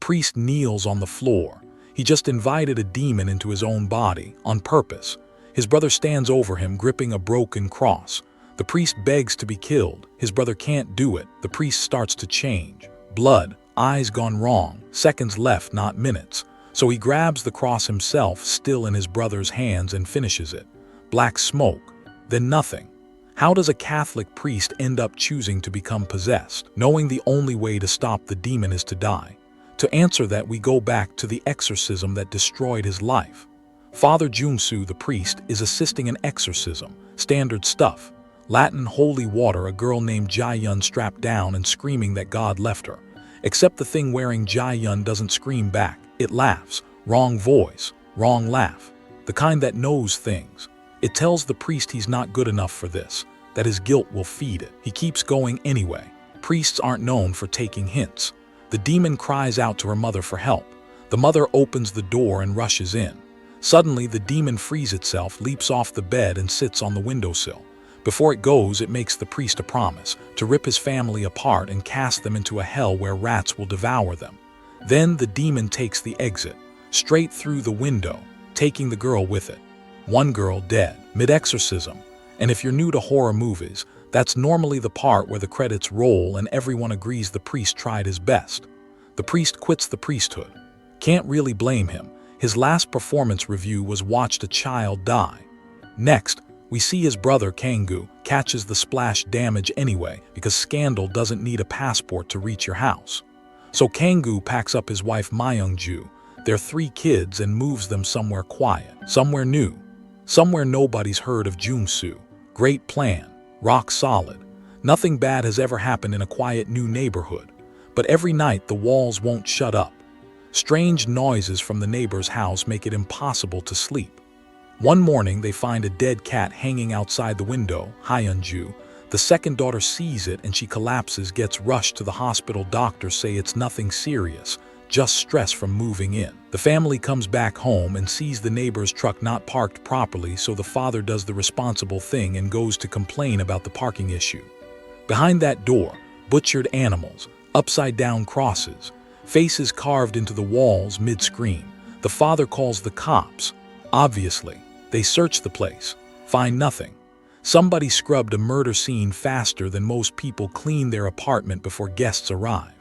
priest kneels on the floor. He just invited a demon into his own body, on purpose. His brother stands over him, gripping a broken cross. The priest begs to be killed. His brother can't do it. The priest starts to change. Blood, eyes gone wrong, seconds left, not minutes. So he grabs the cross himself, still in his brother's hands, and finishes it. Black smoke, then nothing. How does a Catholic priest end up choosing to become possessed, knowing the only way to stop the demon is to die? To answer that, we go back to the exorcism that destroyed his life. Father Joong-su, the priest, is assisting an exorcism. Standard stuff. Latin holy water, a girl named Jae-yun strapped down and screaming that God left her. Except the thing wearing Jae-yun doesn't scream back. It laughs. Wrong voice. Wrong laugh. The kind that knows things. It tells the priest he's not good enough for this, that his guilt will feed it. He keeps going anyway. Priests aren't known for taking hints. The demon cries out to her mother for help. The mother opens the door and rushes in. Suddenly, the demon frees itself, leaps off the bed, and sits on the windowsill. Before it goes, it makes the priest a promise to rip his family apart and cast them into a hell where rats will devour them. Then the demon takes the exit, straight through the window, taking the girl with it. One girl dead, mid-exorcism. And if you're new to horror movies, that's normally the part where the credits roll and everyone agrees the priest tried his best. The priest quits the priesthood. Can't really blame him. His last performance review was watched a child die. Next, we see his brother Kang-gu catches the splash damage anyway because scandal doesn't need a passport to reach your house. So Kang-gu packs up his wife Myung-ju, their 3 kids, and moves them somewhere quiet, somewhere new, somewhere nobody's heard of. Joong-su. Great plan. Rock solid. Nothing bad has ever happened in a quiet new neighborhood. But every night the walls won't shut up. Strange noises from the neighbor's house make it impossible to sleep. One morning they find a dead cat hanging outside the window. Hyun-ju, the second daughter, sees it and she collapses, gets rushed to the hospital. Doctors say it's nothing serious, just stress from moving in. The family comes back home and sees the neighbor's truck not parked properly, so the father does the responsible thing and goes to complain about the parking issue. Behind that door, butchered animals, upside-down crosses, faces carved into the walls mid-scream. The father calls the cops. Obviously, they search the place, find nothing. Somebody scrubbed a murder scene faster than most people clean their apartment before guests arrive.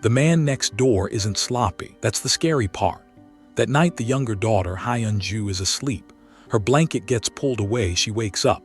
The man next door isn't sloppy. That's the scary part. That night, the younger daughter, Hyun-ju, is asleep. Her blanket gets pulled away. She wakes up.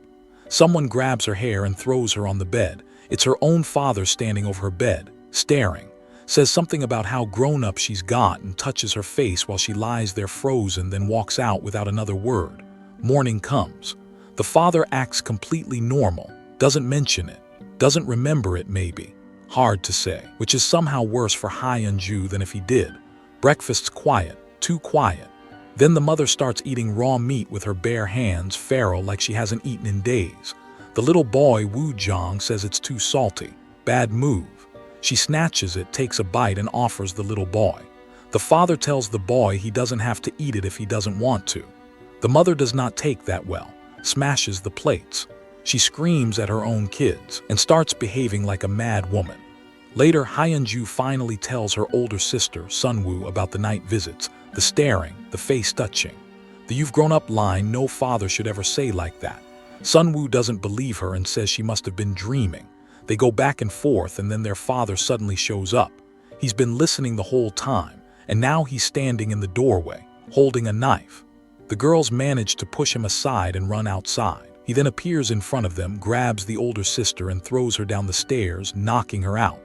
Someone grabs her hair and throws her on the bed. It's her own father standing over her bed, staring. Says something about how grown up she's got and touches her face while she lies there frozen, then walks out without another word. Morning comes. The father acts completely normal, doesn't mention it, doesn't remember it maybe. Hard to say, which is somehow worse for Hyun-ju than if he did. Breakfast's quiet, too quiet. Then the mother starts eating raw meat with her bare hands, feral like she hasn't eaten in days. The little boy, Woo-jong, says it's too salty. Bad move. She snatches it, takes a bite, and offers the little boy. The father tells the boy he doesn't have to eat it if he doesn't want to. The mother does not take that well, smashes the plates. She screams at her own kids and starts behaving like a mad woman. Later, Hyun-ju finally tells her older sister, Sun-woo, about the night visits, the staring, the face touching. The "you've grown up" line no father should ever say like that. Sun-woo doesn't believe her and says she must have been dreaming. They go back and forth, and then their father suddenly shows up. He's been listening the whole time, and now he's standing in the doorway, holding a knife. The girls manage to push him aside and run outside. He then appears in front of them, grabs the older sister and throws her down the stairs, knocking her out.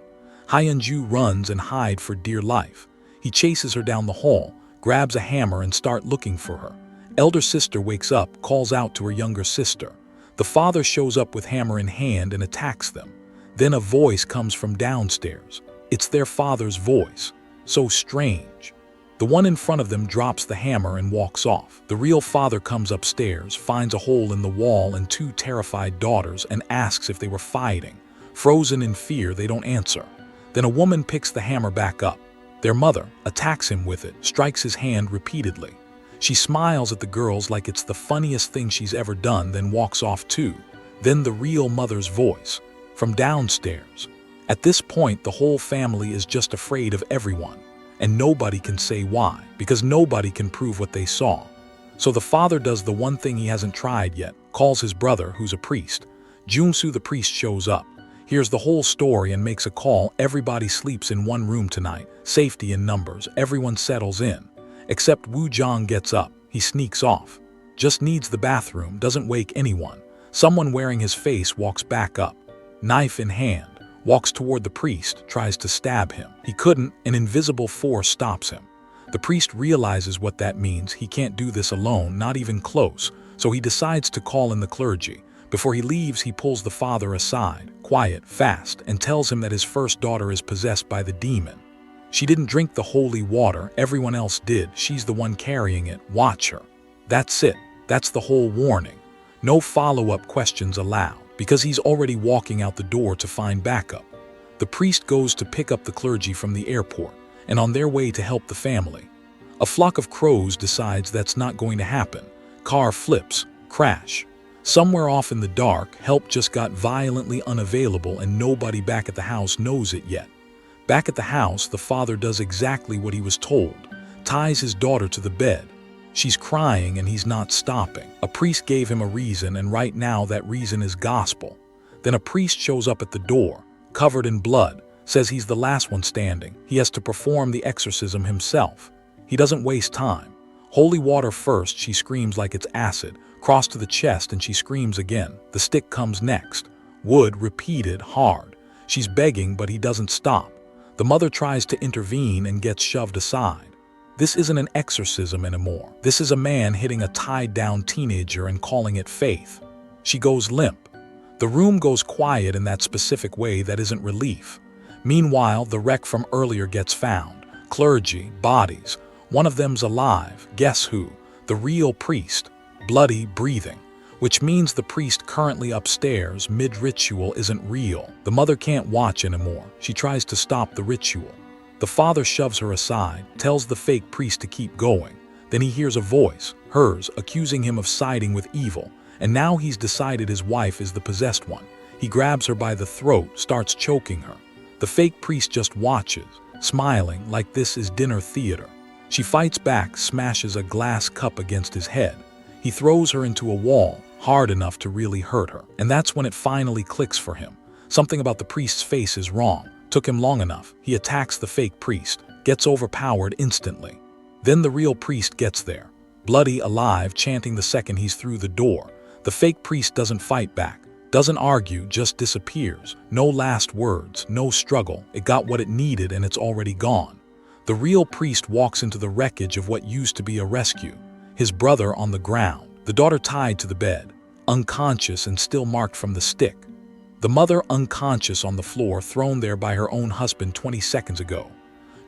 Hyun-ju runs and hides for dear life. He chases her down the hall, grabs a hammer and starts looking for her. Elder sister wakes up, calls out to her younger sister. The father shows up with hammer in hand and attacks them. Then a voice comes from downstairs. It's their father's voice. So strange. The one in front of them drops the hammer and walks off. The real father comes upstairs, finds a hole in the wall and 2 terrified daughters, and asks if they were fighting. Frozen in fear, they don't answer. Then a woman picks the hammer back up. Their mother attacks him with it, strikes his hand repeatedly. She smiles at the girls like it's the funniest thing she's ever done, then walks off too. Then the real mother's voice from downstairs. At this point, the whole family is just afraid of everyone. and nobody can say why, because nobody can prove what they saw. So the father does the one thing he hasn't tried yet, calls his brother, who's a priest. Joong-su the priest shows up, hears the whole story and makes a call. Everybody sleeps in one room tonight, safety in numbers, everyone settles in. Except Woo-jong gets up, he sneaks off. Just needs the bathroom, doesn't wake anyone. Someone wearing his face walks back up, knife in hand, walks toward the priest, tries to stab him. He couldn't, an invisible force stops him. The priest realizes what that means. He can't do this alone, not even close, so he decides to call in the clergy. Before he leaves, he pulls the father aside, quiet, fast, and tells him that his first daughter is possessed by the demon. She didn't drink the holy water, everyone else did. She's the one carrying it. Watch her. That's it. That's the whole warning. No follow-up questions allowed, because he's already walking out the door to find backup. The priest goes to pick up the clergy from the airport, and on their way to help the family. A flock of crows decides that's not going to happen. Car flips, crash. Somewhere off in the dark, help just got violently unavailable and nobody back at the house knows it yet. Back at the house, the father does exactly what he was told, ties his daughter to the bed. She's crying and he's not stopping. A priest gave him a reason, and right now that reason is gospel. Then a priest shows up at the door, covered in blood, says he's the last one standing. He has to perform the exorcism himself. He doesn't waste time. Holy water first, she screams like it's acid. Cross to the chest and she screams again. The stick comes next. Wood repeated hard. She's begging, but he doesn't stop. The mother tries to intervene and gets shoved aside. This isn't an exorcism anymore. This is a man hitting a tied-down teenager and calling it faith. She goes limp. The room goes quiet in that specific way that isn't relief. Meanwhile, the wreck from earlier gets found. Clergy, bodies. One of them's alive. Guess who? The real priest. Bloody, breathing. Which means the priest currently upstairs, mid-ritual, isn't real. The mother can't watch anymore. She tries to stop the ritual. The father shoves her aside, tells the fake priest to keep going. Then he hears a voice, hers, accusing him of siding with evil. And now he's decided his wife is the possessed one. He grabs her by the throat, starts choking her. The fake priest just watches, smiling like this is dinner theater. She fights back, smashes a glass cup against his head. He throws her into a wall, hard enough to really hurt her. And that's when it finally clicks for him. Something about the priest's face is wrong. Took him long enough. He attacks the fake priest, gets overpowered instantly. Then the real priest gets there, bloody, alive, chanting the second he's through the door. The fake priest doesn't fight back, doesn't argue, just disappears. No last words, no struggle. It got what it needed and it's already gone. The real priest walks into the wreckage of what used to be a rescue. His brother on the ground, the daughter tied to the bed, unconscious and still marked from the stick. The mother unconscious on the floor, thrown there by her own husband 20 seconds ago.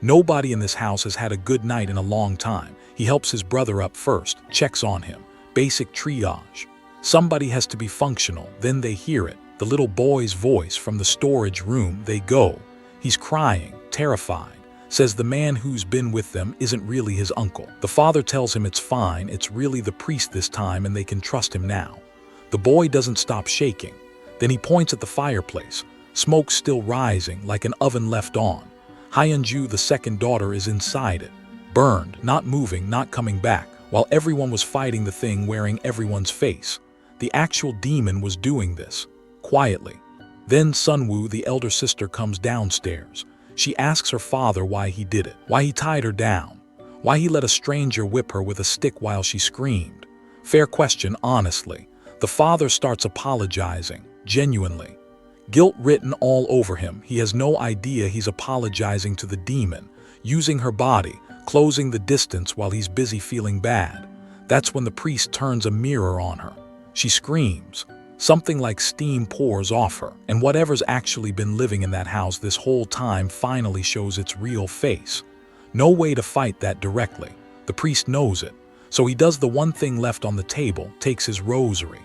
Nobody in this house has had a good night in a long time. He helps his brother up first, checks on him. Basic triage. Somebody has to be functional, then they hear it. The little boy's voice from the storage room. They go. He's crying, terrified. Says the man who's been with them isn't really his uncle. The father tells him it's fine, it's really the priest this time and they can trust him now. The boy doesn't stop shaking. Then he points at the fireplace. Smoke still rising, like an oven left on. Hyunju, the second daughter, is inside it. Burned, not moving, not coming back, while everyone was fighting the thing wearing everyone's face. The actual demon was doing this, quietly. Then Sunwoo, the elder sister, comes downstairs. She asks her father why he did it, why he tied her down, why he let a stranger whip her with a stick while she screamed. Fair question, honestly. The father starts apologizing, genuinely. Guilt written all over him. He has no idea he's apologizing to the demon, using her body, closing the distance while he's busy feeling bad. That's when the priest turns a mirror on her. She screams. Something like steam pours off her, and whatever's actually been living in that house this whole time finally shows its real face. No way to fight that directly. The priest knows it, so he does the one thing left on the table, takes his rosary.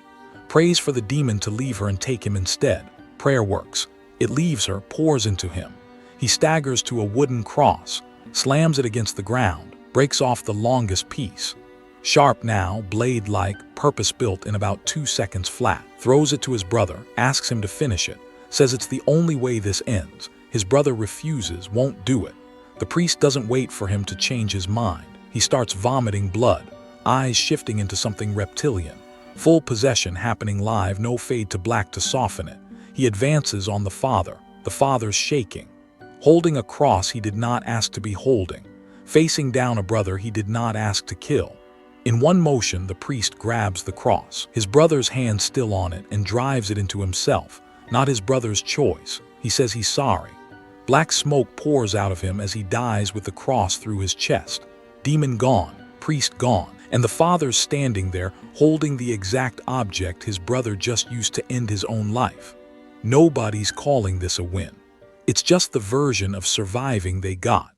Prays for the demon to leave her and take him instead. Prayer works. It leaves her, pours into him. He staggers to a wooden cross, slams it against the ground, breaks off the longest piece. Sharp now, blade-like, purpose-built in about 2 seconds flat. Throws it to his brother, asks him to finish it, says it's the only way this ends. His brother refuses, won't do it. The priest doesn't wait for him to change his mind. He starts vomiting blood, eyes shifting into something reptilian. Full possession happening live, no fade to black to soften it. He advances on the father's shaking, holding a cross he did not ask to be holding, facing down a brother he did not ask to kill. In one motion, the priest grabs the cross, his brother's hand still on it, and drives it into himself. Not his brother's choice. He says he's sorry. Black smoke pours out of him as he dies with the cross through his chest. Demon gone, priest gone, and the father's standing there holding the exact object his brother just used to end his own life. Nobody's calling this a win. It's just the version of surviving they got.